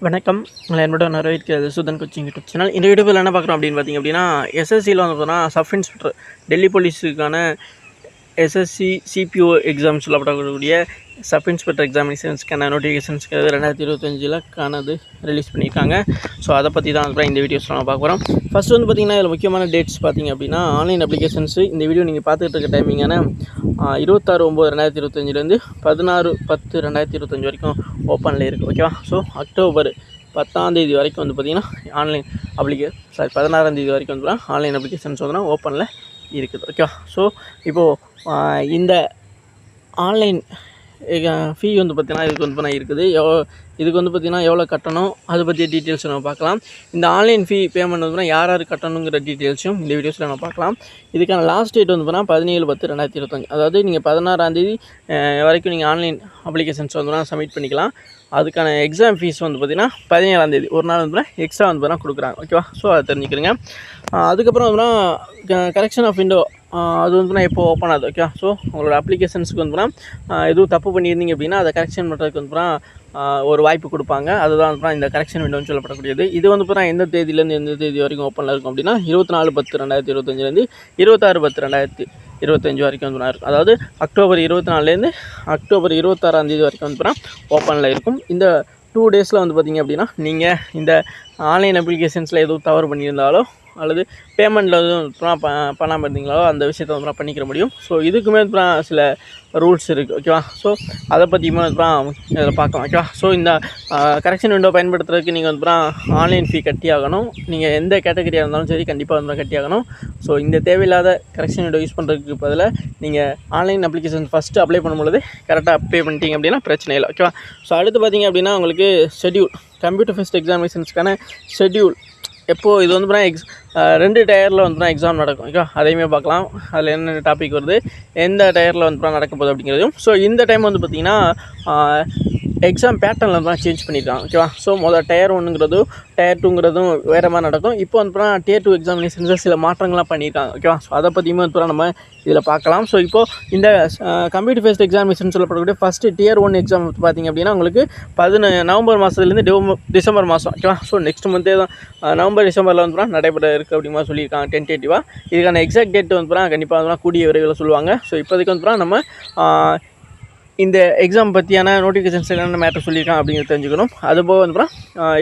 வணக்கம். உங்களை என்னோட வரவேற்கிறது சுதன் கோச்சிங் யூடியூப் சேனல். இந்த யூடியூப்பில் என்ன பார்க்குறோம் அப்படின்னு பார்த்தீங்க அப்படின்னா, எஸ்எஸ்சியில் வந்து பார்த்தோன்னா சப் இன்ஸ்பெக்டர் டெல்லி போலீஸுக்கான எஸ்எஸ்சி சிபிஓ எக்ஸாம் சொல்லப்படக்கூடிய சப் இன்ஸ்பெக்டர் எக்ஸாமினேஷன்ஸ்க்கான நோட்டிஃபிகேஷன்ஸ்க்கு 2025 ரிலீஸ் பண்ணியிருக்காங்க. ஸோ அதை பற்றி தான் வந்து இந்த வீடியோஸில் நம்ம பார்க்க போகிறோம். ஃபஸ்ட் வந்து பார்த்திங்கன்னா இதில் முக்கியமான டேட்ஸ் பார்த்திங்க அப்படின்னா, ஆன்லைன் அப்ளிகேஷன்ஸு இந்த வீடியோ நீங்கள் பார்த்துட்டு இருக்க டைமிங்கான 26/9/2025 16/10/2025 வரைக்கும் ஓப்பனில் இருக்குது. ஓகேவா? ஸோ அக்டோபர் 10 வரைக்கும் வந்து பார்த்திங்கன்னா ஆன்லைன் 16 வரைக்கும் வந்து ஆன்லைன் அப்ளிகேஷன்ஸ் வந்து ஓப்பனில் இருக்குது. ஓகேவா? ஸோ இப்போது இந்த ஆன்லைன் ஃபீ வந்து பார்த்திங்கன்னா இதுக்கு வந்து இருக்குது. இதுக்கு வந்து பார்த்திங்கன்னா எவ்வளோ கட்டணும் அதை பற்றிய டீட்டெயில்ஸ் நம்ம பார்க்கலாம். இந்த ஆன்லைன் ஃபீ பேமெண்ட் வந்து யார் யார் கட்டணுங்கிற டீட்டெயில்ஸும் இந்த வீடியோஸில் நம்ம பார்க்கலாம். இதுக்கான லாஸ்ட் டேட் வந்து பார்த்தீங்கன்னா 17/10/2025. அதாவது நீங்கள் 16 வரைக்கும் நீங்கள் ஆன்லைன் அப்ளிகேஷன்ஸ் வந்து சப்மிட் பண்ணிக்கலாம். அதுக்கான எக்ஸாம் ஃபீஸ் வந்து பார்த்திங்கன்னா 17 ஒரு நாள் வந்து எக்ஸ்ட்ரா வந்து பார்த்தீங்கன்னா கொடுக்குறாங்க. ஓகேவா? ஸோ அதை தெரிஞ்சுக்கிறேங்க. அதுக்கப்புறம் வந்து கரெக்ஷன் ஆஃப் விண்டோ அது வந்து எப்போ ஓப்பன் ஆகுது. ஓகே? ஸோ உங்களோட அப்ளிகேஷன்ஸுக்கு வந்து எதுவும் தப்பு பண்ணியிருந்தீங்க அப்படின்னா அதை கரெக்ஷன் பண்ணுறதுக்கு வந்து ஒரு வாய்ப்பு கொடுப்பாங்க. அதுதான் வந்து இந்த கரெக்ஷன் விண்டோன்னு சொல்லப்படக்கூடியது. இது வந்து எந்த தேதியிலேருந்து எந்த தேதி வரைக்கும் ஓப்பனில் இருக்கும் அப்படின்னா 24/10/2025 26/10/2025 வரைக்கும் வந்து இருக்கும். அதாவது அக்டோபர் 24 அக்டோபர் 26 வரைக்கும் வந்து ஓப்பனில் இருக்கும். இந்த 2 டேஸில் வந்து பார்த்திங்க அப்படின்னா நீங்கள் இந்த ஆன்லைன் அப்ளிகேஷன்ஸில் எதுவும் தவறு பண்ணியிருந்தாலோ அல்லது பேமெண்ட்டில் எதுவும் பண்ணாமல் இருந்தீங்களோ அந்த விஷயத்தை வந்து பண்ணிக்கிற முடியும். ஸோ இதுக்குமே சில ரூல்ஸ் இருக்குது. ஓகேவா? ஸோ அதை பற்றியுமே இதில் பார்க்கலாம். ஓகேவா? ஸோ இந்த கரெக்ஷன் விண்டோ பயன்படுத்துறதுக்கு நீங்கள் வந்து ஆன்லைன் ஃபீ கட்டி ஆகணும். நீங்கள் எந்த கேட்டகரியாக இருந்தாலும் சரி கண்டிப்பாக வந்து கட்டி ஆகணும். ஸோ இந்த தேவையில்லாத கரெக்ஷன் விண்டோ யூஸ் பண்ணுறதுக்கு பதிலாக நீங்கள் ஆன்லைன் அப்ளிகேஷன் ஃபஸ்ட்டு அப்ளை பண்ணும்பொழுது கரெக்டாக அப்ளை பண்ணிட்டீங்க அப்படின்னா பிரச்சனை இல்லை. ஓகேவா? ஸோ அடுத்து பார்த்திங்க அப்படின்னா உங்களுக்கு ஷெட்யூல் கம்ப்யூட்டர் ஃபேஸ்ட் எக்ஸாமினேஷன்ஸ்க்கான ஷெட்யூல் எப்போது இது வந்து 2 டயரில் வந்து எக்ஸாம் நடக்கும். ஓகே? அதையுமே பார்க்கலாம். அதில் என்னென்ன டாபிக் வருது, எந்த டயரில் வந்து நடக்க போகுது அப்படிங்கிறதும். ஸோ இந்த டைம் வந்து பார்த்திங்கன்னா எக்ஸாம் பேட்டர்னில் வந்து சேஞ்ச் பண்ணியிருக்காங்க. ஓகேவா? ஸோ டயர் 1ங்கிறதும் டயர் 2ங்கிறதும் வேறு மாதிரி நடக்கும். இப்போ வந்து Tier 2 எக்ஸாமினேஷன்ஸில் சில மாற்றங்கள்லாம் பண்ணியிருக்காங்க. ஓகேவா? ஸோ அதை பற்றியுமே வந்து நம்ம இதில் பார்க்கலாம். ஸோ இப்போது இந்த கம்ப்யூட்டர் ஃபேஸ்ட் எக்ஸாமினேஷன் சொல்லப்படக்கூடிய ஃபஸ்ட்டு Tier 1 எக்ஸாம் பார்த்திங்க அப்படின்னா உங்களுக்கு நவம்பர் மாதத்துலேருந்து டிசம்பர் மாதம். ஓகேவா? ஸோ நெக்ஸ்ட் மந்த்தே தான் நவம்பர் டிசம்பரில் வந்து நடைபெற இருக்குது அப்படிங்கிற மாதிரி சொல்லியிருக்காங்க டென்டேட்டிவாக. இதுக்கான எக்ஸாக்ட் டேட் வந்து கண்டிப்பாக வந்து கூடிய விரைவில் சொல்லுவாங்க. ஸோ இப்போதைக்கு வந்து நம்ம இந்த எக்ஸாம் பற்றியான நோட்டிஃபிகேஷன்ஸ் என்னென்ன மேட்டர் சொல்லியிருக்காங்க அப்படிங்கிறது தெரிஞ்சுக்கணும். அதுபோக வந்து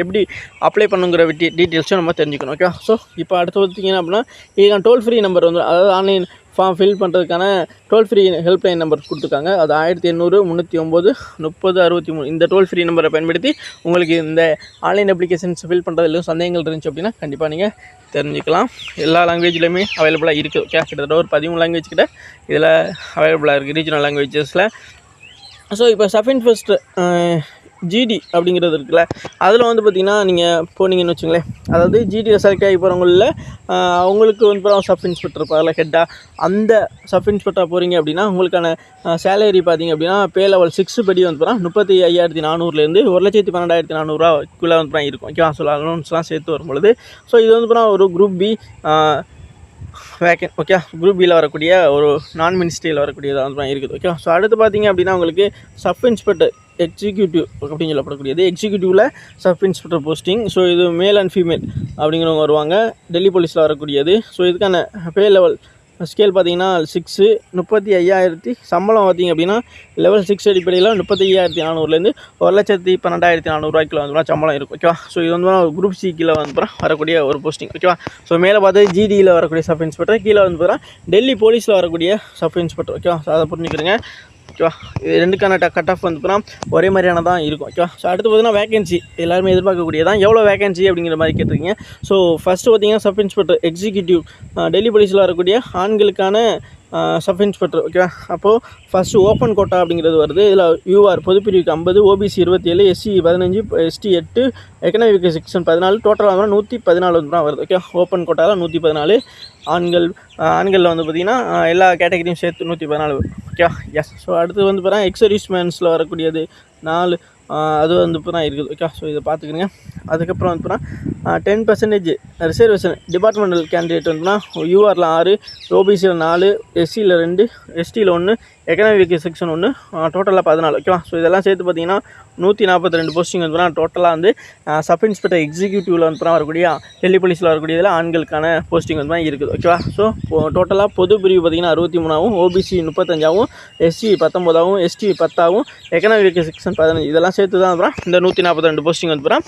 எப்படி அப்ளை பண்ணுங்கிற டீட்டெயில்ஸும் நம்ம தெரிஞ்சுக்கணும். ஓகே? ஸோ இப்போ அடுத்து பார்த்திங்கன்னா அப்படின்னா இதுக்கான டோல் ஃப்ரீ நம்பர் வந்து அதாவது ஆன்லைன் ஃபார்ம் ஃபில் பண்ணுறதுக்கான டோல் ஃப்ரீ ஹெல்ப்லைன் நம்பர் கொடுத்துருக்காங்க. அது 1800-309-3063 இந்த டோல் ஃப்ரீ நம்பரை பயன்படுத்தி உங்களுக்கு இந்த ஆன்லைன் அப்ளிகேஷன்ஸ் ஃபில் பண்ணுறதுல சந்தேகங்கள் இருந்துச்சு அப்படின்னா கண்டிப்பாக நீங்கள் தெரிஞ்சுக்கலாம். எல்லா லாங்குவேஜ்லையுமே அவைலபிளாக இருக்குது. ஓகே? கிட்டத்தட்ட ஒரு 13 லாங்குவேஜ் கிட்ட இதில் அவைலபிளாக இருக்குது ரீஜனல் லாங்குவேஜஸில். ஸோ இப்போ சப் இன்ஸ்பெக்டர் ஜிடி அப்படிங்கிறது இருக்குல்ல, அதில் வந்து பார்த்திங்கன்னா நீங்கள் போனீங்கன்னு வச்சுங்களேன். அதாவது ஜிடியில் செலக்ட் ஆகி போகிறவங்களில் அவங்களுக்கு வந்து சப் இன்ஸ்பெக்டர் அதில் ஹெட்டாக அந்த சப் இன்ஸ்பெக்டராக போகிறீங்க அப்படின்னா உங்களுக்கான சேலரி பார்த்திங்க அப்படின்னா பே லெவல் 6 படி வந்து 35,400லேருந்து 1,12,400 வந்து இருக்கும். ஓகேவா? ஸோ அலோன்ஸ்லாம் சேர்த்து வரும்பொழுது ஸோ இது வந்து ஒரு குரூப் பி வேக்கன். ஓகே? குரூப் பியில் வரக்கூடிய ஒரு நான் மினிஸ்ட்ரியில் வரக்கூடியதாக வந்து இருக்குது. ஓகே? ஸோ அடுத்து பார்த்திங்க அப்படின்னா உங்களுக்கு சப் இன்ஸ்பெக்டர் எக்ஸிக்யூட்டிவ் அப்படின்னு சொல்லப்படக்கூடியது எக்ஸிக்யூட்டிவில் சப் இன்ஸ்பெக்டர் போஸ்டிங். ஸோ இது மேல் அண்ட் ஃபீமேல் அப்படிங்கிறவங்க வருவாங்க. டெல்லி போலீஸில் வரக்கூடியது. ஸோ இதுக்கான பே லெவல் ஸ்கேல் பார்த்திங்கன்னா 6 35,000 சம்பளம் பார்த்திங்க அப்படின்னா லெவல் 6 அடிப்படையில் 35,400லேருந்து 1,12,400 வந்து சம்பளம் இருக்கும். ஓகேவா? ஸோ இது வந்து குரூப் சி கீழே வந்து வரக்கூடிய ஒரு போஸ்டிங். ஓகேவா? ஸோ மேலே பார்த்து ஜிடியில் வரக்கூடிய சப் இன்ஸ்பெக்டர், கீழே வந்து டெல்லி போலீஸில் வரக்கூடிய சப் இன்ஸ்பெக்டர். ஓகேவா? ஸோ அதை புரிஞ்சுக்கிறேங்க. ஓகேவா? இது ரெண்டுக்கான கட் ஆஃப் வந்து ஒரே மாதிரியான தான் இருக்கும். ஓகேவா? ஸோ அடுத்து பார்த்திங்கன்னா வேகன்சி எல்லாருமே எதிர்பார்க்கக்கூடியதான். எவ்வளோ வேகன்சி அப்படிங்கிற மாதிரி கேட்டிருக்கீங்க. ஸோ ஃபஸ்ட்டு பார்த்திங்கன்னா சப் இன்ஸ்பெக்டர் எக்ஸிக்யூட்டிவ் டெல்லி போலீஸில் வரக்கூடிய ஆண்களுக்கான சப் இன்ஸ்பெக்டர். ஓகேவா? அப்போது ஃபஸ்ட்டு ஓப்பன் கோட்டா அப்படிங்கிறது வருது. இதில் யூஆர் பொதுப்பிரிவுக்கு 50, OBC 27, SC 15, ST 8, economic section 14, டோட்டலாக 114 வந்து வருது. ஓகே? ஓப்பன் கோட்டாவில் 114 ஆண்களில் வந்து பார்த்திங்கன்னா எல்லா கேட்டகரியும் சேர்த்து 114. ஓகே? எஸ். ஸோ அடுத்து வந்து பார்த்தீங்கன்னா எக்ஸர்வீஸ்மேன்ஸில் வரக்கூடியது 4 அது வந்து இருக்குது. ஓகே? ஸோ இதை பார்த்துக்கிறேங்க. அதுக்கப்புறம் வந்து 10% ரிசர்வேஷன் டிபார்ட்மெண்டல் கேண்டிடேட் வந்துன்னா யூஆரில் 6, ஓபிசியில் 4, எஸ்சியில் 2, எஸ்டியில் 1, எக்கனாமிக் செக்ஷன் 1 டோட்டலாக 14 ஓகேவா. ஸோ இதெல்லாம் சேர்த்து பார்த்தீங்கன்னா 142 போஸ்டிங் வந்து டோட்டலாக வந்து சப் இன்ஸ்பெக்டர் எக்ஸிக்யூட்டிவில் வந்து வரக்கூடிய டெல்லி போலீஸில் வரக்கூடிய இதில் ஆண்களுக்கான போஸ்டிங் வந்து இருக்குது ஓகேவா. ஸோ டோட்டலாக பொது பிரிவு பார்த்திங்கன்னா 63ஆகவும், ஓபிசி 35ஆகவும், எஸ்சி 19ஆகவும், எஸ்டி 10ஆகவும், எக்கனாமிக் செக்ஷன் 15 இதெல்லாம் சேர்த்து தான் அப்புறம் இந்த 142 போஸ்டிங் வந்து அப்புறம்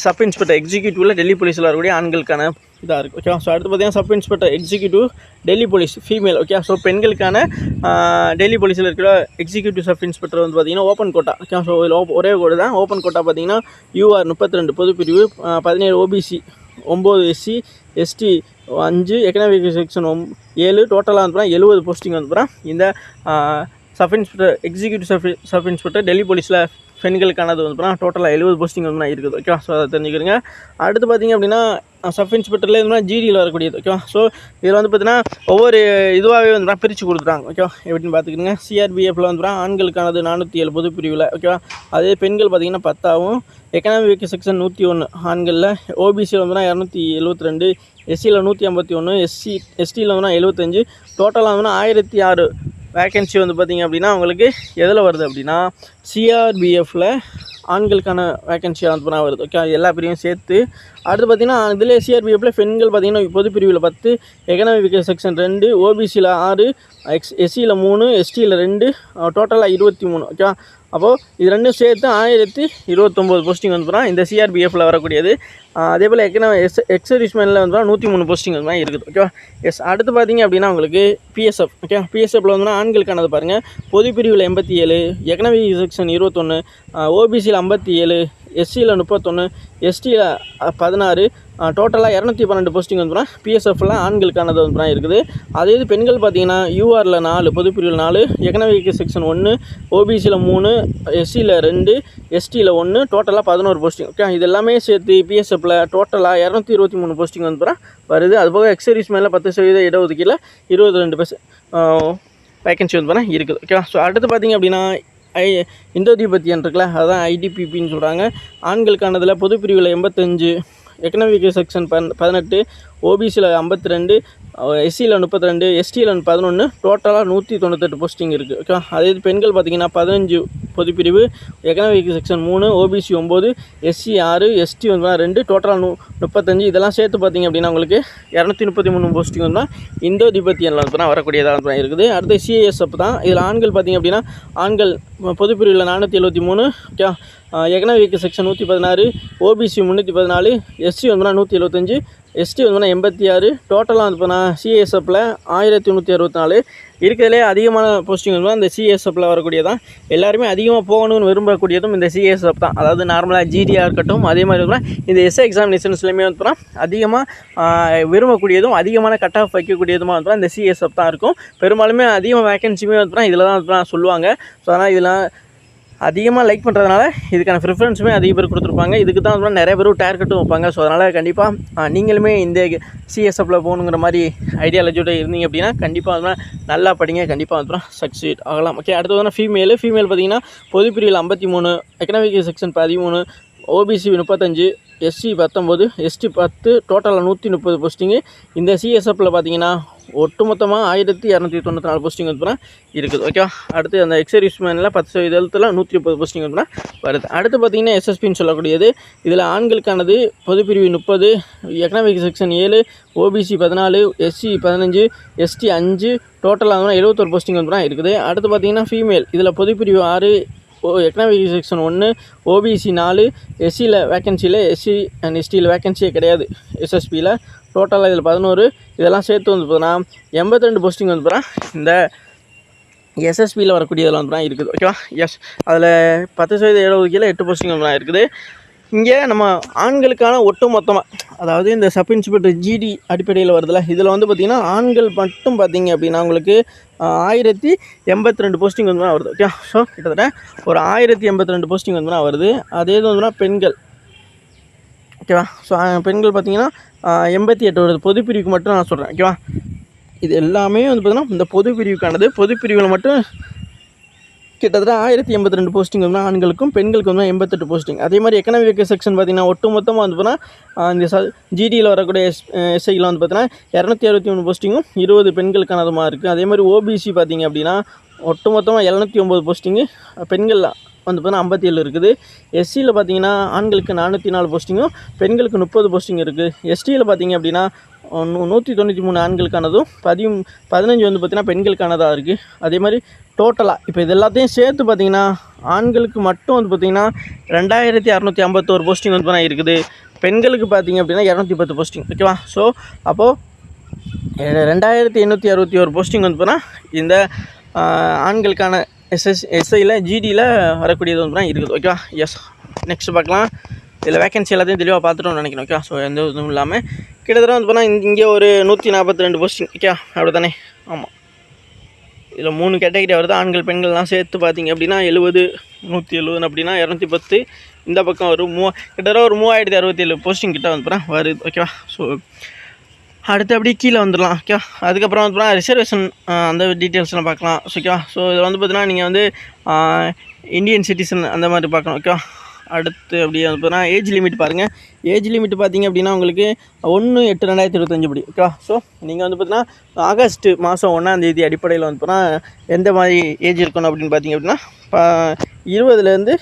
சப் இன்ஸ்பெக்டர் எக்ஸிக்யூட்டிவில் டெல்லி போலீஸில் வரக்கூடிய ஆண்களுக்கான இதாக இருக்குது ஓகேவா. ஸோ அடுத்து பார்த்தீங்கன்னா sub inspector executive Delhi police female okay. So பெண்களுக்கான டெல்லி போலீஸில் இருக்கிற எக்ஸிக்யூட்டிவ் சப் இன்ஸ்பெக்டர் வந்து பார்த்திங்கன்னா ஓப்பன் கோட்டா ஓகே. ஸோ ஒரே கோடு தான் ஓப்பன் கோட்டா பார்த்தீங்கன்னா யூஆர் 32 பொதுப்பிரிவு, 17 OBC, 9 SC, ST 5, economic section 7 டோட்டலாக வந்து 70 போஸ்டிங் வந்து இந்த sub inspector executive sub inspector Delhi போலீஸில் பெண்களுக்கானது வந்து டோட்டலாக 70 போஸ்டிங் வந்து இருக்குது ஓகேவா. ஸோ அதை தெரிஞ்சுக்கிறீங்க. அடுத்து பார்த்திங்க அப்படின்னா சப் இன்ஸ்பெக்டரில் இருந்தால் ஜிடியில் வரக்கூடியது ஓகேவா. ஸோ இதில் வந்து பார்த்திங்கன்னா ஒவ்வொரு இதுவாகவே வந்து பிரித்து கொடுத்துட்டாங்க ஓகேவா. எப்படின்னு பார்த்துக்கிங்க. சிஆர்பிஎஃப்பில் வந்து ஆண்களுக்கானது 407 பொது பிரிவில் ஓகேவா. அதே பெண்கள் பார்த்திங்கன்னா 10ஆகவும், எக்கனாமிக் செக்ஷன் 101 ஆண்களில், ஓபிசியில் வந்து 272, எஸ்சியில் 151, எஸ்டியில் வந்து 75, டோட்டலாக வந்து 1006 வேக்கன்சி வந்து பார்த்திங்க அப்படின்னா உங்களுக்கு எதில் வருது அப்படின்னா சிஆர்பிஎஃப்பில் ஆண்களுக்கான வேக்கன்சியாக வந்து வருது ஓகே. எல்லா பிரிவையும் சேர்த்து அடுத்து பார்த்திங்கன்னா இதில் சிஆர்பிஎஃப்பில் பெண்கள் பார்த்திங்கன்னா பொது பிரிவில் 10, எக்கனாமிக் செக்ஷன் 2, ஓபிசியில் 6, எஸ்சியில் 3, எஸ்டியில் 2, டோட்டலாக 23 ஓகே. அப்போது இது ரெண்டும் சேர்த்து 1029 போஸ்டிங் வந்து இந்த சிஆர்பிஎஃப்பில் வரக்கூடியது. அதே போல் எக்ஸர்விஸ்மேனில் வந்து 103 போஸ்டிங் வந்து இருக்குது ஓகேவா. எஸ் அடுத்து பார்த்திங்க அப்படின்னா உங்களுக்கு பிஎஸ்எஃப் ஓகே. பிஎஸ்எஃப்பில் வந்து ஆண்களுக்கானது பாருங்கள். பொது பிரிவில் 87, எக்கனாமிக் செக்ஷன் 21, ஓபிசியில் 57, எஸ்சியில் 31, எஸ்டியில் 16, டோட்டலாக 212 போஸ்டிங் வந்து பிஎஸ்எஃப்பில் ஆண்களுக்கானது வந்து இருக்குது. அதே இது பெண்கள் பார்த்திங்கன்னா யூஆரில் 4, பொது பிரிவில் 4, எக்கனாமிக் செக்ஷன் 1, ஓபிசியில் 3, எஸ்சியில் 2, எஸ்டியில் 1, டோட்டலாக 11 போஸ்டிங் ஓகே. இது எல்லாமே சேர்த்து பிஎஸ்எஃப்பில் டோட்டலாக 223 போஸ்டிங் வந்து வருது. அதுபோக எக்ஸர்வீஸ் மேலே 10% இடஒதுக்கீழ 22% வேக்கன்சி வந்து இருக்குது ஓகே. ஸோ அடுத்து பார்த்திங்க அப்படின்னா இந்தோ திபெத்தியன் இருக்குல்ல, அதுதான் ஐடிபிபின்னு சொல்கிறாங்க. ஆண்களுக்கானதில் பொது பிரிவில் 85, எக்கனாமிக் செக்ஷன் 18, ஓபிசியில் 52, எஸ்சியில் 32, எஸ்டியில் 11, டோட்டலாக 198 போஸ்டிங் இருக்குது ஓகே. அதே பெண்கள் பார்த்திங்கன்னா 15 பொது பிரிவு, economic section 3, OBC 9, SC 6, ST வந்து 2, டோட்டலாக 35. இதெல்லாம் சேர்த்து பார்த்திங்க அப்படின்னா உங்களுக்கு 233 போஸ்டிங் வந்து இந்தோ திபெத்தியனில் வந்து வரக்கூடியதாக இருக்குது. அடுத்து சிஏஎஸ்எஃப் தான். இதில் ஆண்கள் பார்த்திங்க அப்படின்னா ஆண்கள் பொது பிரிவில் 473 okay, economic section 116, OBC 314, SC வந்து 175, எஸ்டி வந்து 86, டோட்டலாக வந்து இப்போ சிஎஸ்எஃப்பில் 1164 இருக்கிறதுலே அதிகமான போஸ்டிங் வந்து அந்த சிஎஸ்எஃப்பில் வரக்கூடியதான். எல்லாருமே அதிகமாக போகணும்னு விரும்பக்கூடியதும் இந்த சிஎஸ்எஃப் தான். அதாவது நார்மலாக ஜிடியாக இருக்கட்டும், அதே மாதிரி இந்த எஸ்ஐ எக்ஸாமினேஷன்ஸ்லையுமே வந்து அதிகமாக விரும்பக்கூடியதும் அதிகமான கட் ஆஃப் வைக்கக்கூடியதுமாக வந்து இந்த சிஎஸ்எஃப் தான் இருக்கும். பெரும்பாலுமே அதிகமாக வேக்கன்சியுமே வந்து இதில் தான் சொல்லுவாங்க. ஸோ அதனால் இதெல்லாம் அதிகமாக லைக் பண்ணுறதுனால இதுக்கான ப்ரிஃபரன்ஸுமே அதிக பேர் கொடுத்துருப்பாங்க. இதுக்கு தான் நிறைய பேர் டார்கெட்டும் வைப்பாங்க. ஸோ அதனால் கண்டிப்பாக நீங்களுமே இந்த சிஎஸ்எஃப்பில் போகணுங்கிற மாதிரி ஐடியாலஜியோட இருந்தீங்க அப்படின்னா கண்டிப்பாக நல்லா படிங்க, கண்டிப்பாக வந்து சக்சீட் ஆகலாம் ஓகே. அடுத்தது ஃபீமேல் பார்த்திங்கன்னா பொது பிரிவில் 53, economic section 13, OBC 35, SC 19, ST 10, டோட்டலாக 130 போஸ்டிங்கு. இந்த சிஎஸ்எஃப்பில் பார்த்திங்கன்னா ஒட்டுமொத்தமாக 1294 போஸ்டிங் வந்து இருக்குது ஓகேவா. அடுத்து அந்த எக்ஸர்விஸ்மேனில் 10% 130 போஸ்டிங் வந்து வருது. அடுத்து பார்த்திங்கன்னா எஸ்எஸ்பின்னு சொல்லக்கூடியது. இதில் ஆண்களுக்கானது பொது பிரிவு 30, economic section 7, OBC 14, SC 15, ST 5, டோட்டலாக 71 போஸ்டிங் வந்து இருக்குது. அடுத்து பார்த்திங்கன்னா ஃபீமேல். இதில் பொது பிரிவு 6, எக்கனாமிக் செக்ஷன் 1, ஓபிசி 4, எஸ்சியில் வேக்கன்சியில், எஸ்சி அண்ட் எஸ்டியில் வேக்கன்சியே கிடையாது எஸ்எஸ்பியில். டோட்டலாக இதில் 11. இதெல்லாம் சேர்த்து வந்து பார்த்தோன்னா 82 போஸ்டிங் வந்து இந்த எஸ்எஸ்பியில் வரக்கூடியதில் வந்து இருக்குது ஓகேவா. எஸ் அதில் 10% இடஒதுக்கீழ 8 போஸ்டிங் வந்து இருக்குது. இங்கே நம்ம ஆண்களுக்கான ஒட்டு மொத்தமாக, அதாவது இந்த சப் இன்ஸ்பெக்டர் ஜிடி அடிப்படையில் வருதுல்ல, இதில் வந்து பார்த்திங்கன்னா ஆண்கள் மட்டும் பார்த்திங்க அப்படின்னா உங்களுக்கு 1082 போஸ்டிங் வந்து வருது ஓகே. ஸோ கிட்டத்தட்ட ஒரு 1082 போஸ்டிங் வந்து வருது. அதே இது வந்து பெண்கள் ஓகேவா. ஸோ பெண்கள் பார்த்திங்கன்னா 88 வருது. பொது பிரிவுக்கு மட்டும் நான் சொல்கிறேன் ஓகேவா. இது எல்லாமே வந்து பார்த்திங்கன்னா இந்த பொது பிரிவுக்கானது. பொது பிரிவில் மட்டும் கிட்டத்தட்ட 1082 போஸ்டிங் வந்து ஆண்களுக்கும், பெண்களுக்கு வந்து 88 போஸ்டிங். அதே மாதிரி எக்கனாமிக் செக்ஷன் பார்த்திங்கன்னா ஒட்டு மொத்தமாக வந்து பார்த்தீங்கன்னா இந்த ஜிடியில் வரக்கூடிய எஸ்ஐயில் வந்து பார்த்தீங்கன்னா 263 போஸ்டிங்கும் 20 பெண்களுக்கானதுமாக இருக்குது. அதே மாதிரி ஓபிசி பார்த்திங்க அப்படின்னா ஒட்டு மொத்தமாக 709 போஸ்டிங்கு, பெண்கள் வந்து பார்த்தீங்கன்னா 57 இருக்குது. எஸ்சியில் பார்த்தீங்கன்னா ஆண்களுக்கு 404 போஸ்டிங்கும் பெண்களுக்கு 30 போஸ்டிங் இருக்குது. எஸ்டியில் பார்த்தீங்க அப்படின்னா 193 ஆண்களுக்கானதும் 15 வந்து பார்த்திங்கன்னா பெண்களுக்கானதாக இருக்குது. அதே மாதிரி டோட்டலாக இப்போ இது எல்லாத்தையும் சேர்த்து பார்த்திங்கன்னா ஆண்களுக்கு மட்டும் வந்து பார்த்திங்கன்னா 2651 போஸ்டிங் வந்து பார்த்தீங்கன்னா இருக்குது. பெண்களுக்கு பார்த்திங்க அப்படின்னா 210 போஸ்டிங். ஓகேவா? ஸோ அப்போது 2861 போஸ்டிங் வந்து பார்த்தீங்கன்னா இந்த ஆண்களுக்கான எஸ்ஐயில் ஜிடியில் வரக்கூடியது வந்து தான் இருக்குது. ஓகேவா? எஸ், நெக்ஸ்ட் பார்க்கலாம். இதில் வேகன்சி எல்லாத்தையும் தெளிவாக பார்த்துட்டோம்னு நினைக்கிறேன். ஓகே, ஸோ எந்த இதுவும் இல்லாமல் கிட்டத்தட்ட வந்து பார்த்தீங்கன்னா இங்கே ஒரு 142 போஸ்டிங். ஓகே, அப்படி தானே? ஆமாம், இதில் 3 கேட்டகரி வருது. ஆண்கள் பெண்கள்லாம் சேர்த்து பார்த்தீங்க அப்படின்னா 70, 170 அப்படின்னா 210. இந்த பக்கம் ஒரு கிட்டத்தட்ட ஒரு 3067 போஸ்டிங் கிட்ட வந்து வருது. ஓகேவா? ஸோ அடுத்து அப்படியே கீழே வந்துடலாம். ஓகே, அதுக்கப்புறம் வந்து பார்த்தீங்கன்னா ரிசர்வேஷன் அந்த டீட்டெயில்ஸ்லாம் பார்க்கலாம். ஓகேவா? ஸோ இதில் வந்து பார்த்தீங்கன்னா நீங்கள் வந்து இந்தியன் சிட்டிசன் அந்த மாதிரி பார்க்கணும். ஓகேவா? அடுத்து அப்படியே வந்து பார்த்தீங்கன்னா ஏஜ் லிமிட் பாருங்கள். ஏஜ் லிமிட் பார்த்தீங்க அப்படின்னா உங்களுக்கு 1/8/2025 படி. ஓகேவா? ஸோ நீங்கள் வந்து பார்த்தீங்கன்னா ஆகஸ்ட் மாதம் 1ஆம் தேதி அடிப்படையில் வந்து பார்த்தீங்கன்னா எந்த மாதிரி ஏஜ் இருக்கணும் அப்படின்னு பார்த்தீங்க அப்படின்னா 20லேருந்து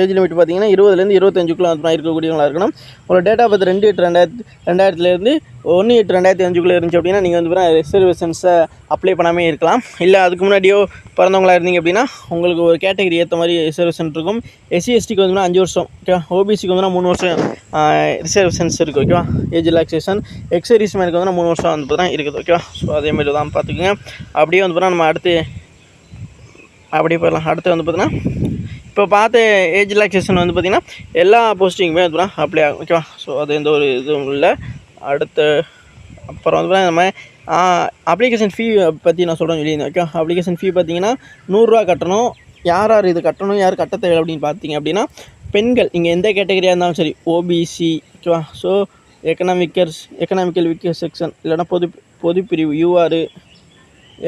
ஏஜ் லிமிட் பார்த்தீங்கன்னா 20லேருந்து 25க்குள்ளே வந்து இருக்கக்கூடியவங்களாக இருக்கணும். உங்களோட டேட் ஆஃப் பர்த் 2/8/2000லேருந்து 1/8/2005 இருந்துச்சு அப்படின்னா நீங்கள் வந்து ரிசர்வேஷன்ஸை அப்ளை பண்ணாமல் இருக்கலாம். இல்லை அதுக்கு முன்னாடியோ பிறந்தவங்களாக இருந்தீங்க அப்படின்னா உங்களுக்கு ஒரு கேட்டகரி ஏற்ற மாதிரி ரிசர்வேஷன் இருக்கும். SC STக்கு வந்து 5 வருஷம். ஓகேவா? OBCக்கு வந்து 3 வருஷம் ரிசர்வேஷன்ஸ் இருக்குது. ஓகேவா? Age relaxation. எக்ஸர்வீஸ் மேனுக்கு வந்து 3 வருஷம் வந்து தான் இருக்குது. ஓகேவா? ஸோ அதேமாதிரி தான் பார்த்துக்குங்க. அப்படியே வந்து நம்ம அடுத்து அப்படியே போயிடலாம். அடுத்து வந்து பார்த்தீங்கன்னா இப்போ பார்த்த ஏஜ் ரிலாக்ஸேஷன் வந்து பார்த்திங்கன்னா எல்லா போஸ்டிங்குமே வந்து அப்ளை ஆகும். ஓகேவா? ஸோ அது எந்த ஒரு இதுவும் இல்லை. அடுத்து அப்புறம் வந்து நம்ம அப்ளிகேஷன் ஃபீ பற்றி நான் சொல்கிறேன் சொல்லியிருந்தேன். ஓகே, அப்ளிகேஷன் ஃபீ பார்த்தீங்கன்னா 100 ரூபா கட்டணும். யார் இது கட்டணும், யார் கட்ட தேவை அப்படின்னு பார்த்தீங்க அப்படின்னா பெண்கள் நீங்கள் எந்த கேட்டகரியாக இருந்தாலும் சரி, OBC. ஓகேவா? ஸோ எக்கனாமிக்கல் வீக்கர் செக்ஷன் இல்லைனா பொதுப்பிரிவு UR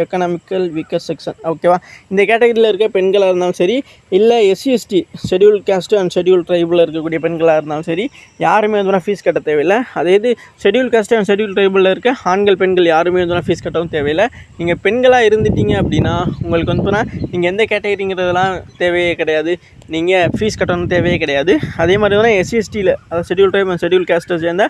எக்கனாமிக்கல் வீக்கர் செக்ஷன். ஓகேவா? இந்த கேட்டகரியில் இருக்க பெண்களாக இருந்தாலும் சரி, இல்லை SC ST schedule caste and schedule ட்ரைபிளில் இருக்கக்கூடிய பெண்களாக இருந்தாலும் சரி, யாருமே வந்து ஃபீஸ் கட்ட தேவையில்லை. அதே இது ஷெட்யூல் காஸ்ட்டு அண்ட் ஷெட்யூல் ட்ரைபிளில் இருக்க ஆண்கள் பெண்கள் யாருமே வந்து ஃபீஸ் கட்டவும் தேவையில்லை. நீங்கள் பெண்களாக இருந்துட்டீங்க அப்படின்னா உங்களுக்கு வந்து நீங்கள் எந்த கேட்டகரிங்கிறதெல்லாம் தேவையே கிடையாது. நீங்கள் ஃபீஸ் கட்டணும் தேவையே கிடையாது. அதே மாதிரி தான் SC STயில் அதாவது ஷெட்யூல் ட்ரைப் அண்ட் ஷெட்யூல் காஸ்ட்டை சேர்ந்த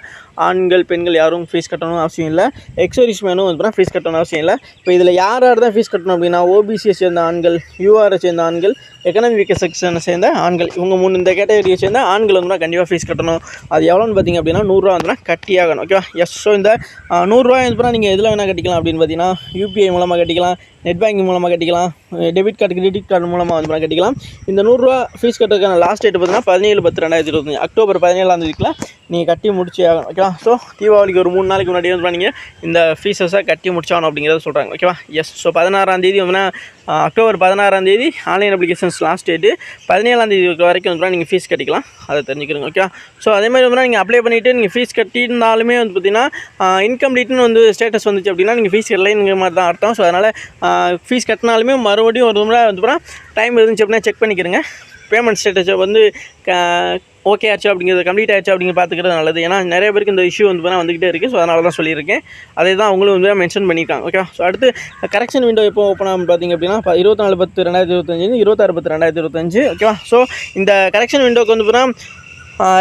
ஆண்கள் பெண்கள் யாரும் ஃபீஸ் கட்டணும் அவசியம் இல்லை. எக்ஸர்வீஸ் மேனும் வந்து ஃபீஸ் கட்டணும் அவசியம் இல்லை. இப்போ இதில் யார் தான் ஃபீஸ் கட்டணும் அப்படின்னா OBCயை சேர்ந்த ஆண்கள், UR சேர்ந்த ஆண்கள், எக்கனாமிக் வீக்கர் செக்ஷனை சேர்ந்த ஆண்கள், இவங்க 3 இந்த கேட்டகரியை சேர்ந்த ஆண்கள் வந்து கண்டிப்பாக ஃபீஸ் கட்டணும். அது எவ்வளோன்னு பார்த்தீங்க அப்படின்னா 100 ரூபா வந்து கட்டியாகணும். ஓகேவா? எஸ். ஸோ இந்த 100 ரூபா வந்து நீங்கள் எதில் வேணால் கட்டிக்கலாம் அப்படின்னு பார்த்தீங்கன்னா UPI மூலமாக கட்டிக்கலாம், நெட் பேங்கிங் மூலமாக கட்டிக்கலாம், டெபிட் கார்டு கிரெடிட் கார்டு மூலமாக வந்து கட்டிக்கலாம். இந்த 100 ரூபா ஃபீஸ் கட்டுறதுக்கான லாஸ்ட் டேட் பார்த்தீங்கன்னா 17/10/2025 அக்டோபர் 17ஆம் தேதிக்குள்ள நீங்கள் கட்டி முடிச்சு ஆகணும். ஓகேவா? ஸோ தீபாவளிக்கு ஒரு 3 நாளைக்கு முன்னாடி வந்து நீங்கள் இந்த ஃபீஸஸை கட்டி முடிச்சாகணும் அப்படிங்கிறத சொல்கிறாங்க. ஓகேவா? எஸ். ஸோ 16ஆம் தேதி வந்து அக்டோபர் 16ஆம் தேதி ஆன்லைன் அப்ளிகேஷன்ஸ் லாஸ்ட் டேட்டு. 17ஆம் தேதி வரைக்கும் வந்து நீங்கள் ஃபீஸ் கட்டிக்கலாம். அதை தெரிஞ்சுக்கிறோங்க. ஓகே, ஸோ அதே மாதிரி வந்து நீங்கள் அப்ளை பண்ணிவிட்டு நீங்கள் ஃபீஸ் கட்டியிருந்தாலுமே வந்து பார்த்தீங்கன்னா இன்கம்ப்ளீட்னு வந்து ஸ்டேட்டஸ் வந்துச்சு அப்படின்னா நீங்கள் ஃபீஸ் கட்டலைங்கிற மாதிரி தான் அர்த்தம். ஸோ அதனால் ஃபீஸ் கட்டினாலுமே மறுபடியும் ஒரு முறை வந்து டைம் இருந்துச்சு அப்படின்னா செக் பண்ணிக்கிறேங்க. பேமெண்ட் ஸ்டேட்டஸை வந்து ஓகே ஆச்சு அப்படிங்கிறது, கம்ப்ளீட் ஆச்சு அப்படிங்கிற பார்த்துக்கிறது நல்லது. ஏன்னா நிறைய பேருக்கு இந்த இஷ்யூ வந்து வந்துக்கிட்டே இருக்குது. ஸோ அதனால தான் சொல்லியிருக்கேன். அதே தான் அவங்களும் வந்து மென்ஷன் பண்ணியிருக்காங்க. ஓகே, ஸோ அடுத்து கரெக்ஷன் விண்டோ எப்போ ஓப்பன் ஆகும் பார்த்தீங்க அப்படின்னா 24/10/2025 26/10/2025. ஓகேவா? ஸோ இந்த கரெக்ஷன் விண்டோக்கு வந்து பார்த்தீங்கன்னா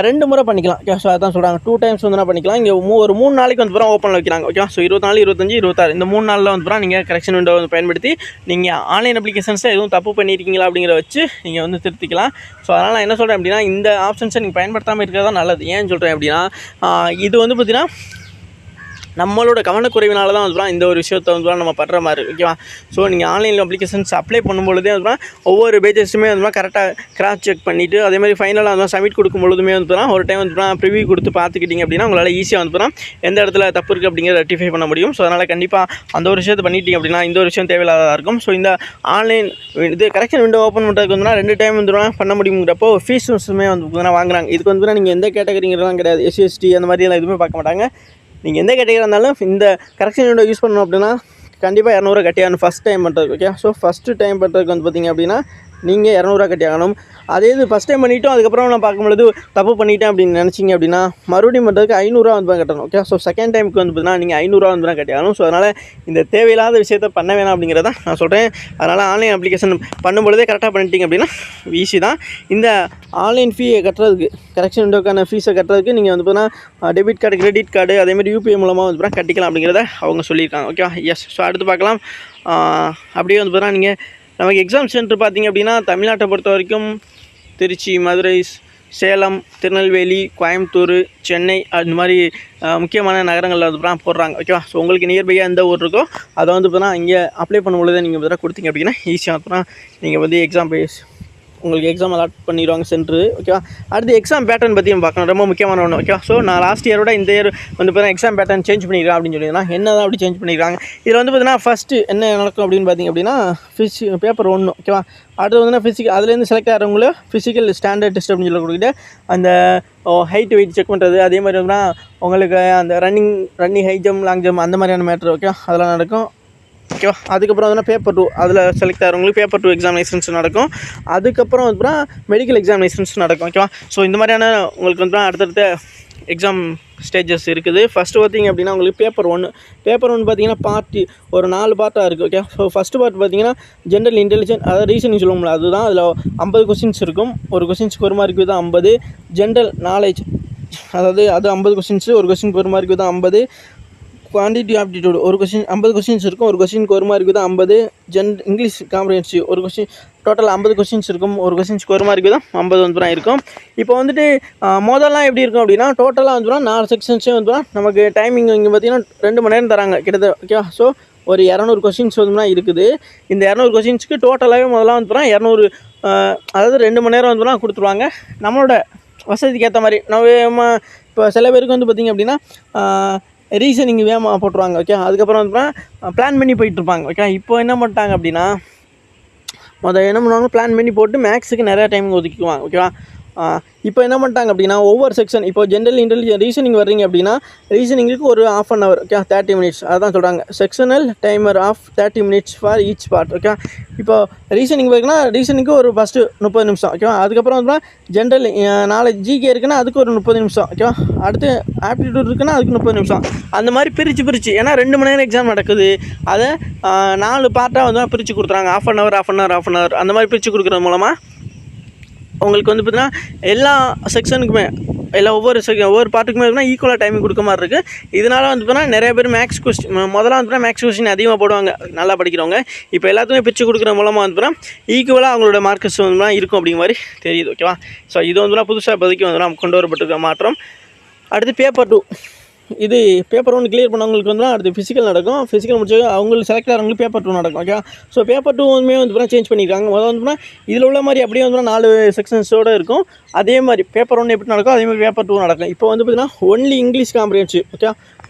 2 முறை பண்ணிக்கலாம். ஓகே, ஸோ அதான் சொல்கிறாங்க 2 டைம்ஸ் வந்து பண்ணிக்கலாம். இங்கே ஒரு 3 நாளைக்கு வந்து ஓப்பனில் வைக்கிறாங்க. ஓகே, ஸோ 24, 25, 26 இந்த 3 நாளில் வந்து நீங்கள் கரெக்ஷன் விண்டோ வந்து பயன்படுத்தி நீங்கள் ஆன்லைன் அப்ளிகேஷன்ஸை எதுவும் தப்பு பண்ணியிருக்கீங்களா அப்படிங்கிற வச்சு நீங்கள் வந்து திருத்திக்கலாம். ஸோ அதனால் நான் என்ன சொல்கிறேன் அப்படின்னா இந்த ஆப்ஷன்ஸை நீங்கள் பயன்படுத்தாமல் இருக்கிறது தான் நல்லது. ஏன்னு சொல்கிறேன் அப்படின்னா இது வந்து பார்த்தீங்கன்னா நம்மளோட கவனக்குறைவினால தான் வந்து இந்த ஒரு விஷயத்தை வந்து நம்ம பண்ணுற மாதிரி. ஓகேவா? ஸோ நீங்கள் ஆன்லைனில் அப்ளிகேஷன்ஸ் அப்ளை பண்ணும்பொழுதே வந்து ஒவ்வொரு பேஜஸுமே வந்து கரெக்டாக கிராஸ் செக் பண்ணிவிட்டு அதே மாதிரி ஃபைனலாக வந்து சப்மிட் கொடுக்கும் பொழுதுமே வந்து ஒரு டைம் வந்து ப்ரிவியூ கொடுத்து பார்த்துக்கிட்டிங்க அப்படின்னா உங்களால் ஈஸியாக வந்து எந்த இடத்துல தப்பு இருக்குது அப்படிங்கிறத ரெக்டிஃபை பண்ண முடியும். ஸோ அதனால் கண்டிப்பாக அந்த ஒரு விஷயத்தை பண்ணிட்டீங்க அப்படின்னா இந்த ஒரு விஷயம் தேவையில்லாததாக இருக்கும். ஸோ இந்த ஆன்லைன் இது கரெக்ஷன் விண்டோ ஓப்பன் பண்ணுறதுக்கு வந்து 2 டைம் வந்து பண்ண முடியுங்கிறப்போ ஃபீஸுமே வந்து வாங்குறாங்க. இதுக்கு வந்து நீங்கள் எந்த கேட்டகரிங்கிறதுலாம் கிடையாது. SC ST அந்த மாதிரியெல்லாம் எதுவுமே பார்க்க மாட்டாங்க. நீங்கள் எந்த கேட்டகரி இருந்தாலும் இந்த கரெக்ஷன் விண்டோ யூஸ் பண்ணணும் அப்படின்னா கண்டிப்பாக 200 கட்டியாகணும் ஃபஸ்ட் டைம் பண்ணுறதுக்கு. ஓகே, ஸோ ஃபஸ்ட்டு டைம் பண்ணுறதுக்கு வந்து பார்த்திங்க அப்படின்னா நீங்கள் 200 கட்டி ஆகணும். அதே இது ஃபஸ்ட் டைம் பண்ணிவிட்டோம் அதுக்கப்புறம் நான் பார்க்கும்பொழுது தப்பு பண்ணிட்டேன் அப்படின்னு நினச்சிங்க அப்படின்னா மறுபடியும் பண்ணுறதுக்கு 500 வந்து கட்டணும். ஓகே, ஸோ செகண்ட் டைமுக்கு வந்து பார்த்தீங்கன்னா நீங்கள் 500 வந்து கட்டி ஆகணும். ஸோ அதனால் இந்த தேவையில்லாத விஷயத்தை பண்ண வேணாம் அப்படிங்கிறத நான் சொல்கிறேன். அதனால் ஆன்லைன் அப்ளிகேஷன் பண்ணும்பொழுதே கரெக்டாக பண்ணிட்டீங்க அப்படின்னா ஈஸி தான். இந்த ஆன்லைன் ஃபீயை கட்டுறதுக்கு கரெக்ஷன் விண்டோக்கான ஃபீஸை கட்டுறதுக்கு நீங்கள் வந்து பார்த்தீங்கன்னா டெபிட் கார்டு, கிரெடிட் கார்டு, அதேமாதிரி யூபிஐ மூலமாக வந்து பார்த்தீங்கன்னா கட்டிக்கலாம் அப்படிங்கிறத அவங்க சொல்லியிருக்காங்க. Okay, S. ஸோ அடுத்து பார்க்கலாம். அப்படியே வந்து பார்த்தீங்கன்னா நீங்கள் நமக்கு எக்ஸாம் சென்டர் பார்த்திங்க அப்படின்னா தமிழ்நாட்டை பொறுத்த வரைக்கும் திருச்சி, மதுரை, சேலம், திருநெல்வேலி, கோயம்புத்தூர், சென்னை அந்த மாதிரி முக்கியமான நகரங்களில் வந்து போடுறாங்க. ஓகேவா? ஸோ உங்களுக்கு நியர்பையாக எந்த ஊர் இருக்கோ அதை வந்து பார்த்தீங்கன்னா இங்கே அப்ளை பண்ணும்பொழுது நீங்கள் பார்த்தா கொடுத்தீங்க அப்படின்னா ஈஸியாக பார்த்தா நீங்கள் வந்து எக்ஸாம் பேஸ் உங்களுக்கு எக்ஸாம் அலாட் பண்ணிடுவாங்க சென்ட்ரு. ஓகேவா? அடுத்து எக்ஸாம் பேட்டர்ன் பற்றி நம்ம பார்க்கணும், ரொம்ப முக்கியமான ஒன்று. ஓகேவா? ஸோ நான் லாஸ்ட் இயரோட இந்த இயர் வந்து பார்த்தீங்கன்னா எக்ஸாம் பேட்டர்ன் சேஞ்ச் பண்ணியிருக்கேன் அப்படின்னு சொல்லியிருந்தா என்ன தான் அப்படி சேஞ்ச் பண்ணியிருக்காங்க. இதில் வந்து பார்த்தீங்கன்னா ஃபஸ்ட்டு என்ன நடக்கும் அப்படின்னு பார்த்தீங்க அப்படின்னா பேப்பர் 1. ஓகேவா? அடுத்து வந்து ஃபிசிக்கல், அதுலேருந்து செலக்ட் ஆகிறவங்கள ஃபிசிக்கல் ஸ்டாண்டர்ட் டெஸ்ட் அப்படின்னு சொல்லி கொடுத்துட்டு அந்த ஹைட் வெயிட் செக் பண்ணுறது, அதே மாதிரி வந்து உங்களுக்கு அந்த running high jump, long jump அந்த மாதிரியான மேட்ரு. ஓகே, அதெல்லாம் நடக்கும். ஓகேவா? அதுக்கப்புறம் வந்து பேப்பர் 2, அதில் செலக்ட் ஆகிறவங்களுக்கு பேப்பர் 2 எக்ஸாமினேஷன்ஸ் நடக்கும். அதுக்கப்புறம் வந்து மெடிக்கல் எக்ஸாமினேஷன்ஸ் நடக்கும். ஓகேவா? ஸோ இந்த மாதிரியான உங்களுக்கு வந்து அடுத்தடுத்த எக்ஸாம் ஸ்டேஜஸ் இருக்குது. ஃபஸ்ட்டு பார்த்திங்க அப்படின்னா உங்களுக்கு பேப்பர் 1 பார்த்திங்கன்னா பார்ட்டி ஒரு 4 பார்ட்டாக இருக்குது. ஓகே, ஸோ ஃபஸ்ட்டு பார்ட் பார்த்திங்கன்னா ஜென்ரல் இன்டெலிஜென்ஸ், அதாவது ரீசனிங் சொல்லுவோம்ல, அதுதான். அதில் 50 கொஸ்டின்ஸ் இருக்கும். ஒரு கொஸ்டின்ஸ்க்கு ஒரு மார்க்கு தான் 50. ஜென்ரல் நாலேஜ், அதாவது அது 50 கொஸ்டின்ஸு, ஒரு கொஸ்டினுக்கு ஒரு மார்க்கு தான் 50. குவான்டிட்டி ஆப்டிடியூட் ஒரு கொஸ்டின் 50 கொஸ்டின்ஸ் இருக்கும், ஒரு கொஸ்டினுக்கு ஒரு மார்க்கு தான் 50. இங்கிலீஷ் காம்ப்ரிஹென்சிவ் ஒரு கொஸ்டின், டோட்டல் 50 கொஸ்டின்ஸ் இருக்கும், ஒரு கொஸ்டின்ஸ்க்கு ஒரு மார்க்கு தான் 50 வந்து இருக்கும். இப்போ வந்துட்டு மொதல்லாம் எப்படி இருக்கும் அப்படின்னா டோட்டலாக வந்து 4 செக்ஷன்ஸே வந்து நமக்கு டைமிங் இங்கே பார்த்திங்கன்னா 2 மணி நேரம் தராங்க கிட்டத்தட்ட. ஓகே, ஸோ ஒரு 200 கொஸ்டின்ஸ் வந்து இருக்குது. இந்த 200 கொஸ்டின்ஸ்க்கு டோட்டலாகவே முதல்ல வந்து 200, அதாவது 2 மணி நேரம் வந்து கொடுத்துருவாங்க. நம்மளோட வசதிக்கு ஏற்ற மாதிரி நம்ம இப்போ சில பேருக்கு வந்து பார்த்திங்க அப்படின்னா ரீசனிங் வேகமாக போட்டுருவாங்க. ஓகே, அதுக்கப்புறம் வந்து பிளான் பண்ணி போயிட்டுருப்பாங்க. ஓகே, இப்போ என்ன பண்ணிட்டாங்க அப்படின்னா என்ன பண்ணுவாங்க, பிளான் பண்ணி போட்டு மேக்ஸுக்கு நிறையா டைம் ஒதுக்கிக்குவாங்க. ஓகேவா? இப்போ என்ன பண்ணிட்டாங்க அப்படின்னா ஒவ்வொரு செக்ஷன், இப்போ ஜென்ரல் இன்டெலிஜென்ஸ் ரீசனிங் வர்றீங்க அப்படின்னா ரீசனிங்க்கு ஒரு 1/2 hour. ஓகே, 30 minutes அதான் சொல்கிறாங்க. Sectional timer of 30 minutes for each part. Okay, இப்போ ரீசனிங் இருக்குன்னா ரீசனிங்க்கு ஒரு ஃபஸ்ட்டு 30 நிமிஷம். ஓகேவா? அதுக்கப்புறம் வந்து ஜென்ரல் நாலேஜ் ஜிகே இருக்குன்னா அதுக்கு ஒரு 30 நிமிஷம். ஓகேவா? அடுத்து ஆப்டிடியூட் இருக்குன்னா அதுக்கு 30 நிமிஷம். அந்த மாதிரி பிரித்து ஏன்னா 2 மணி நேரம் எக்ஸாம் நடக்குது, அதை 4 பார்ட்டாக வந்து பிரித்து கொடுத்துறாங்க. 1/2 hour அந்த மாதிரி பிரித்து கொடுக்குறது மூலமாக உங்களுக்கு வந்து பார்த்திங்கன்னா எல்லா செக்ஷனுக்குமே ஒவ்வொரு பார்ட்டுக்குமே ஈக்குவலாக டைமிங் கொடுக்க மாதிரி இருக்குது. இதனால் வந்து பார்த்தீங்கன்னா நிறைய பேர் மேக்ஸ் கொஸ்டின் முதல்ல வந்து மேக்ஸ் கொஸ்டின் அதிகமாக போடுவாங்க நல்லா படிக்கிறவங்க. இப்போ எல்லாத்துக்குமே பிரித்து கொடுக்குற மூலமாக வந்து பார்த்தீங்கன்னா ஈக்குவலாக அவங்களோட மார்க்ஸ் வந்து இருக்கும் அப்படிங்கிற மாதிரி தெரியுது. ஓகேவா? ஸோ இது வந்து புதுசாக இப்போதைக்கு வந்து கொண்டு வரப்பட்டிருக்க மாற்றம். அடுத்து பேப்பர் 2, இது பேப்பர் 1 கிளியர் பண்ணவங்களுக்கு வந்து அடுத்து ஃபிசிக்கல் நடக்கும். ஃபிசிக்கல் முடிச்சு அவங்களுக்கு செலக்ட் ஆகிறவங்களுக்கு பேப்பர் 2 நடக்கும். ஓகே, ஸோ பேப்பர் 2 வந்து சேஞ்ச் பண்ணியிருக்காங்க. முதல்ல வந்து இதில் உள்ள மாதிரி அப்படியே வந்து 4 செக்ஷன்ஸோடு இருக்கும். அதே மாதிரி பேப்பர் 1 எப்படி நடக்கும் அதே மாதிரி பேப்பர் 2 நடக்கும். இப்போ வந்து பார்த்திங்கன்னா only English comprehensive. Okay,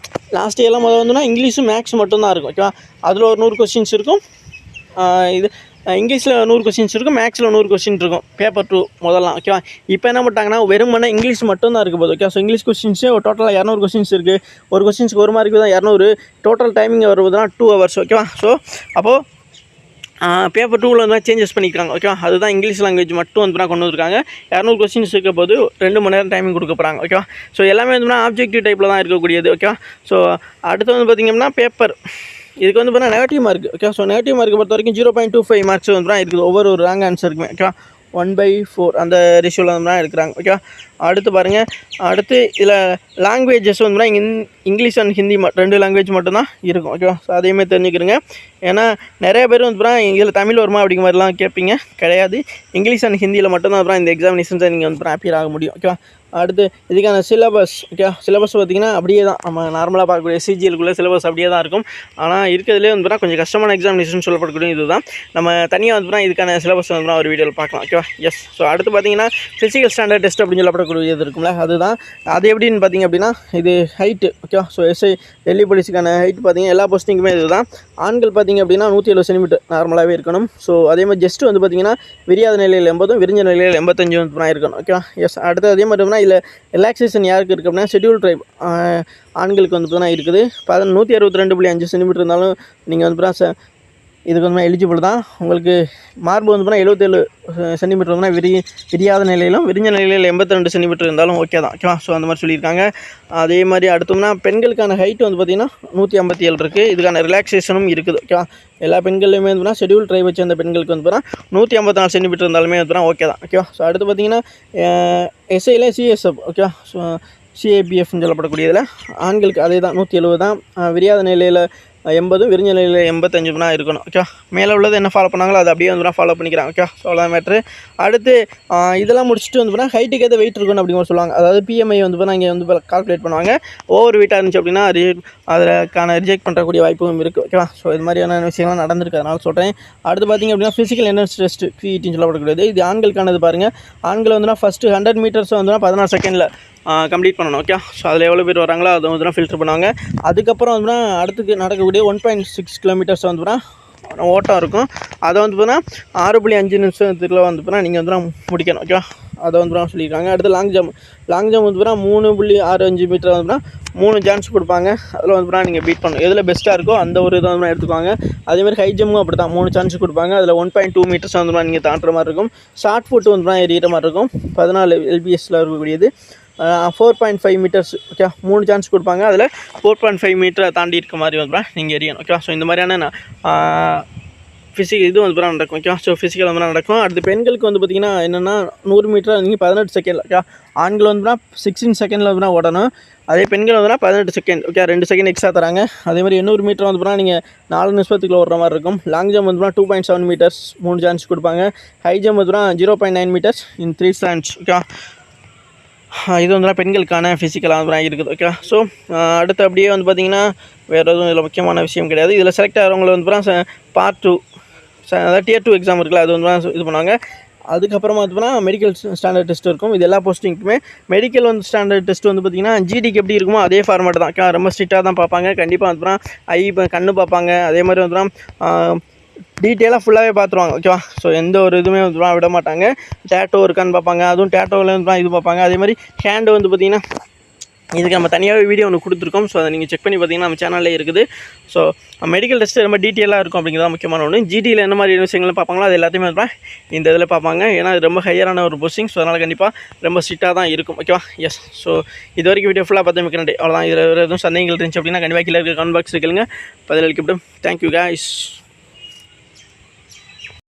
last இயர்லாம் முதல்ல வந்துன்னா இங்கிலீஷும் மேக்ஸ் மட்டும்தான் இருக்கும். ஓகே, அதில் ஒரு 100 கொஸ்டின்ஸ் இருக்கும். இது இங்கிலீஷில் 100 கொஸ்டின்ஸ் இருக்கும், மேக்ஸில் 100 கொஸ்டின் இருக்கும் பேப்பர் 2 முதல்லாம். ஓகேவா? இப்போ என்ன பண்ணிட்டாங்கன்னா வெறுமனே இங்கிலீஷ் மட்டும் தான் இருக்க போகுது. ஓகே, ஸோ இங்கிலீஷ் கொஸ்டின்ஸே டோட்டலாக 200 கொஸ்டின்ஸ் இருக்குது. ஒரு கொஸ்டின்ஸ்க்கு ஒரு மார்க்கு தான் 200. டோட்டல் டைமிங் வருவதுனா 2 hours. ஓகேவா? ஸோ அப்போது பேப்பர் 2ல் வந்து சேஞ்சஸ் பண்ணிக்கிறாங்க. ஓகேவா? அதுதான் இங்கிலீஷ் லாங்குவேஜ் மட்டும் வந்து கொண்டு வந்திருக்காங்க. 200 கொஸ்டின்ஸ் இருக்க போது 2 மணி நேரம் டைமிங் கொடுக்க போகிறாங்க. ஓகேவா? ஸோ எல்லாமே வந்து ஆப்ஜெக்டிவ் டைப்பில் தான் இருக்கக்கூடியது. ஓகேவா? ஸோ அடுத்து வந்து பார்த்திங்கன்னா பேப்பர் இதுக்கு வந்து பார்த்தீங்கன்னா negative mark. Okay, so negative mark பொறுத்த வரைக்கும் 0.25 மார்க்ஸ் வந்து தான் இருக்குது ஒவ்வொரு ராங் ஆன்சருக்குமே. ஓகேவா? 1/4 அந்த ரேஷியோவில் வந்து தான் எடுக்கிறாங்க. ஓகே, அடுத்து பாருங்கள். அடுத்து இதில் லாங்குவேஜஸ் வந்து இங்கிலீஷ் அண்ட் ஹிந்தி 2 லாங்குவேஜ் மட்டும்தான் இருக்கும். ஓகேவா? ஸோ அதையுமே தெரிஞ்சுக்கிறேங்க. ஏன்னா நிறைய பேர் வந்து இதில் தமிழ் வருமா அப்படிங்கிற மாதிரிலாம் கேட்பீங்க. கிடையாது, இங்கிலீஷ் அண்ட் ஹிந்தியில் மட்டும்தான் இந்த எக்ஸாமினேஷன்ஸை நீங்கள் வந்து அப்பியர் ஆக முடியும். ஓகேவா? அடுத்து இதுக்கான சிலபஸ். ஓகே, சிலபஸ் பார்த்திங்கன்னா அப்படியே தான் நம்ம நார்மலாக பார்க்கக்கூடிய சிஜிஎலுக்குள்ளே சிலபஸ் அப்படியே தான் இருக்கும். ஆனால் இருக்கிறதுலே வந்து கொஞ்சம் கஷ்டமான எக்ஸாமினேஷன் சொல்லப்படக்கூடிய இது தான். நம்ம தனியாக வந்து இதுக்கான சிலபஸ் வந்து ஒரு வீடியோவில் பார்க்கலாம். ஓகேவா? எஸ். ஸோ அடுத்து பார்த்திங்கன்னா ஃபிசிக்கல் ஸ்டாண்டர்ட் டெஸ்ட் அப்படின்னு சொல்லப்படக்கூடிய இது இருக்கும்ல, அதுதான். அது எப்படின்னு பார்த்திங்க அப்படின்னா இது ஹைட்டு. ஓகேவா? ஸோ எஸ்ஐ டெல்லி போலீஸுக்கான ஹைட் பார்த்திங்கன்னா எல்லா போஸ்டிங்குமே இது தான். ஆண்கள் பார்த்திங்க அப்படின்னா 170 சென்டிமீட்டர் நார்மலாகவே இருக்கணும். ஸோ அதே மாதிரி ஜஸ்ட்டு வந்து பார்த்திங்கன்னா விரியாத நிலையில் 80, விரிஞ்ச நிலையில் 85 வந்து இருக்கணும். ஓகேவா? எஸ். அடுத்து அதே மாதிரி இதில் ரிலாக்ஸேஷன் யாருக்கு இருக்குது அப்படின்னா ஷெட்யூல் ட்ரைப் ஆண்களுக்கு வந்து பார்த்தீங்கன்னா இருக்குது. 162.5 சென்டிமீட்டர் இருந்தாலும் நீங்கள் வந்து இதுக்கு வந்து எலிஜிபிள் தான். உங்களுக்கு மார்பு வந்து பார்த்தீங்கன்னா 77 சென்டிமீட்டர் வந்து விரியாத நிலையிலும் விரிஞ்ச நிலையில் 82 சென்டிமீட்டர் இருந்தாலும் ஓகே தான். ஓகேவா? ஸோ அந்த மாதிரி சொல்லியிருக்காங்க. அதே மாதிரி அடுத்தோம்னா பெண்களுக்கான ஹைட் வந்து பார்த்திங்கன்னா 157 இருக்குது. இதுக்கான ரிலாக்ஸேஷனும் இருக்குது. ஓகேவா? எல்லா பெண்கள்லையுமே வந்து ஷெடியூல் ட்ரைபை சேர்ந்த பெண்களுக்கு வந்து பார்த்தீங்கன்னா 154 சென்டிமீட்டர் இருந்தாலுமே வந்து ஓகே தான். ஓகேவா? ஸோ அடுத்து பார்த்திங்கன்னா எஸ்ஐயில் சிஎஸ்எஃப். ஓகேவா? ஸோ சிஏபிஎஃப்னு சொல்லப்படக்கூடியதில் ஆண்களுக்கு அதே தான் 170 தான். விரியாத நிலையில் 80, விரிஞ்ச நிலையில் 85 இருக்கணும். ஓகே, மேலே உள்ளது என்ன ஃபாலோ பண்ணாங்களோ அதை அப்படியே வந்து ஃபாலோ பண்ணிக்கிறாங்க. ஓகே, ஸோ அவ்வளோதான் மேட்ரு. அடுத்து இதெல்லாம் முடிச்சுட்டு வந்து பார்த்தா ஹைட்டுக்கு ஏற்ற வெயிட் இருக்கணும் அப்படிங்கிற சொல்லுவாங்க. அதாவது பிஎம்ஐ வந்து பார்த்தா இங்கே வந்து கால்குலேட் பண்ணுவாங்க. ஓவர் வெயிட்டாக இருந்துச்சு அப்படின்னா அதற்கான ரிஜெக்ட் பண்ணுறக்கூடிய வாய்ப்பும் இருக்குது. ஓகேவா? ஸோ இது மாதிரியான விஷயங்கள்லாம் நடந்திருக்கு, அதனால் சொல்கிறேன். அடுத்து பார்த்திங்க அப்படின்னா ஃபிசிக்கல் என்ட்ரன்ஸ் டெஸ்ட் பிஇடின்னு சொல்லப்படக்கூடியது. இது ஆண்களுக்கானது பாருங்கள். ஆண்கள் வந்துன்னா ஃபஸ்ட்டு 100 மீட்டர்ஸ் வந்துன்னா 16 செகண்டில் கம்ப்ளீட் பண்ணணும். ஓகே, ஸோ அதில் எவ்வளோ பேர் வராங்களோ அதை வந்து ஃபில்டர் பண்ணுவாங்க. அதுக்கப்புறம் வந்து அடுத்துக்கு நடக்கக்கூடிய 1.6 கிலோமீட்டர்ஸ் வந்து ஓட்டம் இருக்கும். அதை வந்து பார்த்தீங்கன்னா 6.5 நிமிஷத்துக்குள்ள வந்து பார்த்தீங்கன்னா நீங்கள் வந்து முடிக்கணும். ஓகே, அதை வந்து சொல்லியிருக்காங்க. அடுத்து லாங் ஜம்ப் வந்து பார்த்தீங்கன்னா 3.65 மீட்டர் வந்து 3 சான்ஸ் கொடுப்பாங்க. அதில் வந்து பார்த்தீங்கன்னா நீங்கள் பீட் பண்ணணும். எதில் பெஸ்ட்டாக இருக்கோ அந்த ஒரு இதை வந்து எடுத்துக்குவாங்க. அதேமாதிரி ஹை ஜம்மும் அப்படி தான் 3 சான்ஸ் கொடுப்பாங்க. அதில் 1.2 மீட்டர்ஸ் வந்து நீங்கள் தாண்டுற மாதிரி இருக்கும். ஷார்ட் ஃபுட் வந்து எறிகிற மாதிரி இருக்கும். 14 LBSல இருக்கக்கூடியது. 4.5 மீட்டர்ஸ். ஓகே, 3 சான்ஸ் கொடுப்பாங்க. அதில் 4.5 மீட்டரை தாண்டி இருக்க மாதிரி வந்து நீங்கள் எரியணும். ஓகே, ஸோ இந்த மாதிரியான இது வந்து நடக்கும். ஓகே, ஸோ ஃபிசிக்கல் வந்து நடக்கும். அடுத்து பெண்களுக்கு வந்து பார்த்திங்கன்னா என்னென்னா 100 மீட்டர் நீங்கள் 18 செகண்ட். ஓகே, ஆண்கள் வந்து 16 செகண்டில் வந்து ஓடணும். அதே பெண்கள் வந்து 18 செகண்ட். ஓகே, 2 செகண்ட் எக்ஸ்ட்ரா தராங்க. அதே மாதிரி 800 மீட்டர் வந்து நீங்கள் 4 நிமிஷத்துக்குள்ள ஓடுற மாதிரி இருக்கும். லாங் ஜம்ப் வந்து 2.7 மீட்டர்ஸ் 3 சான்ஸ் கொடுப்பாங்க. ஹை ஜம்ப் வந்து 0.9 மீட்டர்ஸ் இன் 3 சான்ஸ். ஓகே, இது வந்து பெண்களுக்கான ஃபிசிக்கலாக வந்து இருக்குது. ஓகே, ஸோ அடுத்து அப்படியே வந்து பார்த்திங்கன்னா வேறு எதுவும் இதில் முக்கியமான விஷயம் கிடையாது. இதில் செலக்ட் ஆகிறவங்களை வந்து பார்ட் 2 அதாவது Tier 2 எக்ஸாம் இருக்குல்ல, அது வந்து இது பண்ணுவாங்க. அதுக்கப்புறமா வந்து மெடிக்கல் ஸ்டாண்டர்ட் டெஸ்ட் இருக்கும். இது எல்லா போஸ்டிங்க்குமே மெடிக்கல் வந்து ஸ்டாண்டர்ட் டெஸ்ட் வந்து பார்த்திங்கன்னா ஜிடிக்கு எப்படி இருக்குமோ அதே ஃபார்மேட் தான். ரொம்ப ஸ்ட்ரிக்டாக தான் பார்ப்பாங்க. கண்டிப்பாக வந்து கண்ணு பார்ப்பாங்க. அதே மாதிரி வந்து டீட்டெயிலாக ஃபுல்லாகவே பார்த்துருவாங்க. ஓகேவா? ஸோ எந்த ஒரு இதுவுமே வந்து விட மாட்டாங்க. டேட்டோ இருக்கான்னு பார்ப்பாங்க. அதுவும் டேட்டோவில் வந்து இது பார்ப்பாங்க. அதே மாதிரி ஹேண்டு வந்து பார்த்திங்கன்னா இதுக்கு நம்ம தனியாகவே வீடியோ ஒன்று கொடுத்துருக்கோம். ஸோ அதை நீங்கள் செக் பண்ணி பார்த்தீங்கன்னா நம்ம சேனலில் இருக்குது. ஸோ மெடிக்கல் டெஸ்ட்டு ரொம்ப டீட்டெயிலாக இருக்கும் அப்படிங்கிறத முக்கியமான ஒன்று. ஜிடியில் என்ன மாதிரி விஷயங்களும் பார்ப்பாங்களோ அது எல்லாத்தையுமே இந்த இதில் பார்ப்பாங்க. ஏன்னா இது ரொம்ப ஹையரான ஒரு போஸ்டிங். ஸோ அதனால் கண்டிப்பாக ரொம்ப ஸ்ட்ரிக்டாக தான் இருக்கும். ஓகேவா? எஸ். ஸோ இது வரைக்கும் வீடியோ ஃபுல்லாக பார்த்து மிக்க நன்றி. அவ்வளோதான். இதில் எதுவும் சந்தேகங்கள் இருந்துச்சு அப்படின்னா கண்டிப்பாக கீழே இருக்க கமெண்ட் பாக்ஸ் இருக்குங்க, பதிலளிக்கப்படும். Thank you guys.